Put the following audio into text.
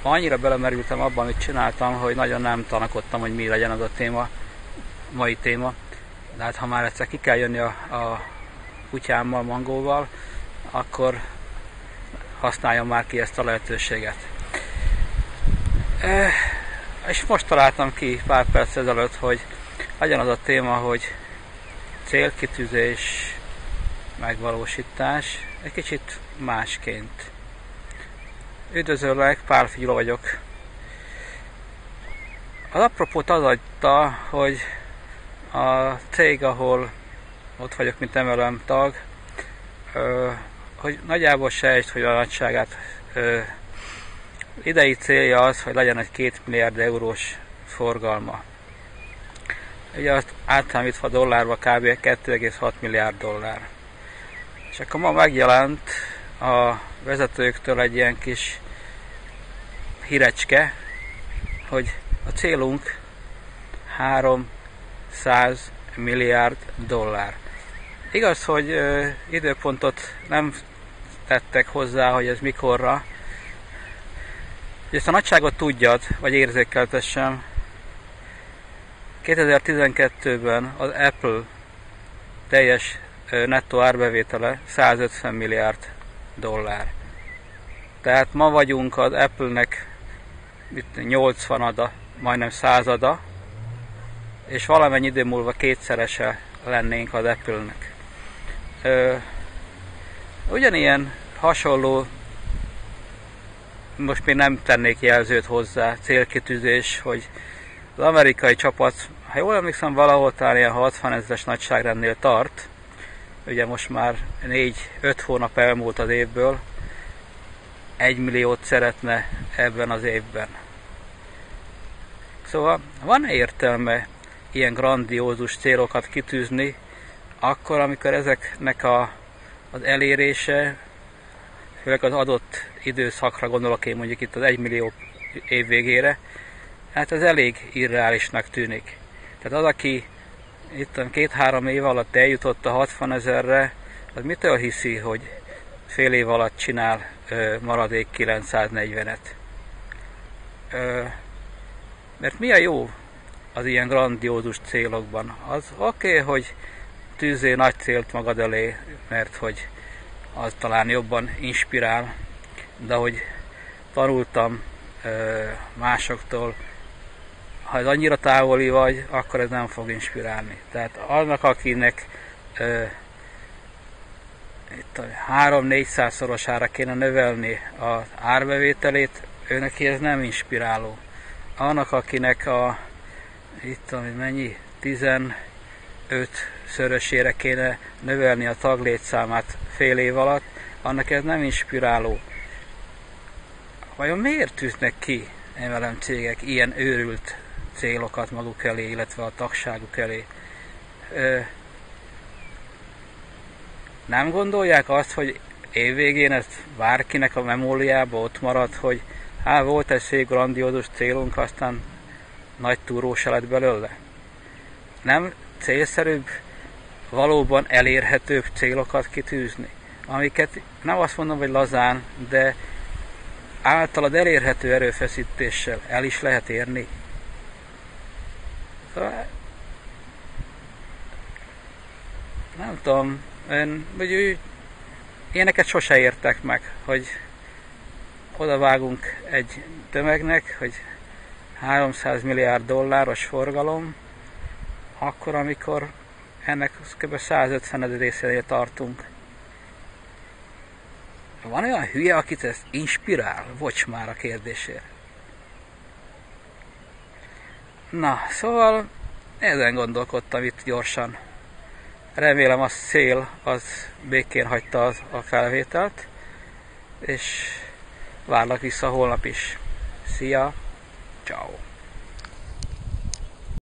ma annyira belemerültem abban, amit csináltam, hogy nagyon nem tanakodtam, hogy mi legyen az a téma, mai téma. De hát ha már egyszer ki kell jönni a kutyámmal, Mangóval, akkor használjam már ki ezt a lehetőséget. És most találtam ki pár perc ezelőtt, hogy legyen az a téma, hogy célkitűzés, megvalósítás, egy kicsit másként. Üdvözöllek, Pál Gyula vagyok. Az apropót az adta, hogy a cég, ahol ott vagyok, mint MLM tag, hogy nagyjából sejtsd, hogy a nagyságát. Idei célja az, hogy legyen egy 2 milliárd eurós forgalma. Ugye azt átszámítva dollárba kb. 2,6 milliárd dollár. És akkor ma megjelent a vezetőktől egy ilyen kis hírecske, hogy a célunk 300 milliárd dollár. Igaz, hogy időpontot nem tettek hozzá, hogy ez mikorra. Hogy ezt a nagyságot tudjad, vagy érzékeltessem, 2012-ben az Apple teljes nettó árbevétele 150 milliárd dollár. Tehát ma vagyunk az Apple-nek 80-ada, majdnem 100-ada, és valamennyi idő múlva kétszerese lennénk az Apple-nek. Ugyanilyen hasonló, most még nem tennék jelzőt hozzá, célkitűzés, hogy az amerikai csapat, ha jól emlékszem, valahol talán ilyen 60 000-es nagyságrendnél tart. Ugye most már 4-5 hónap elmúlt az évből, 1 milliót szeretne ebben az évben. Szóval van-e értelme ilyen grandiózus célokat kitűzni, akkor, amikor ezeknek az elérése, főleg az adott időszakra gondolok én, mondjuk itt az 1 millió év végére, hát ez elég irreálisnak tűnik. Tehát az, aki itt 2-3 év alatt eljutott a 60 000-re, az mitől hiszi, hogy fél év alatt csinál maradék 940-et? Mert mi a jó az ilyen grandiózus célokban? Az oké, hogy tűzzél nagy célt magad elé, mert hogy az talán jobban inspirál, de hogy tanultam másoktól, ha ez annyira távoli vagy, akkor ez nem fog inspirálni. Tehát annak, akinek 3-400 szorosára kéne növelni az árbevételét, őnek ez nem inspiráló. Annak, akinek mennyi? 15 szörösére kéne növelni a taglétszámát fél év alatt, annak ez nem inspiráló. Vajon miért tűznek ki MLM cégek ilyen őrült célokat maguk elé, illetve a tagságuk elé? Nem gondolják azt, hogy évvégén ez bárkinek a memóriába ott marad, hogy volt egy szép grandiózus célunk, aztán nagy túró se lett belőle? Nem célszerűbb valóban elérhetőbb célokat kitűzni, amiket nem azt mondom, hogy lazán, de általad elérhető erőfeszítéssel el is lehet érni? Szóval, nem tudom, hogy ilyeneket sose értek meg, hogy odavágunk egy tömegnek, hogy 300 milliárd dolláros forgalom, akkor, amikor ennek kb. 150 részénél tartunk. Van olyan hülye, akit ez inspirál? Bocs már a kérdésért. Na, szóval ezen gondolkodtam itt gyorsan. Remélem a szél az békén hagyta a felvételt, és várlak vissza holnap is. Szia, ciao.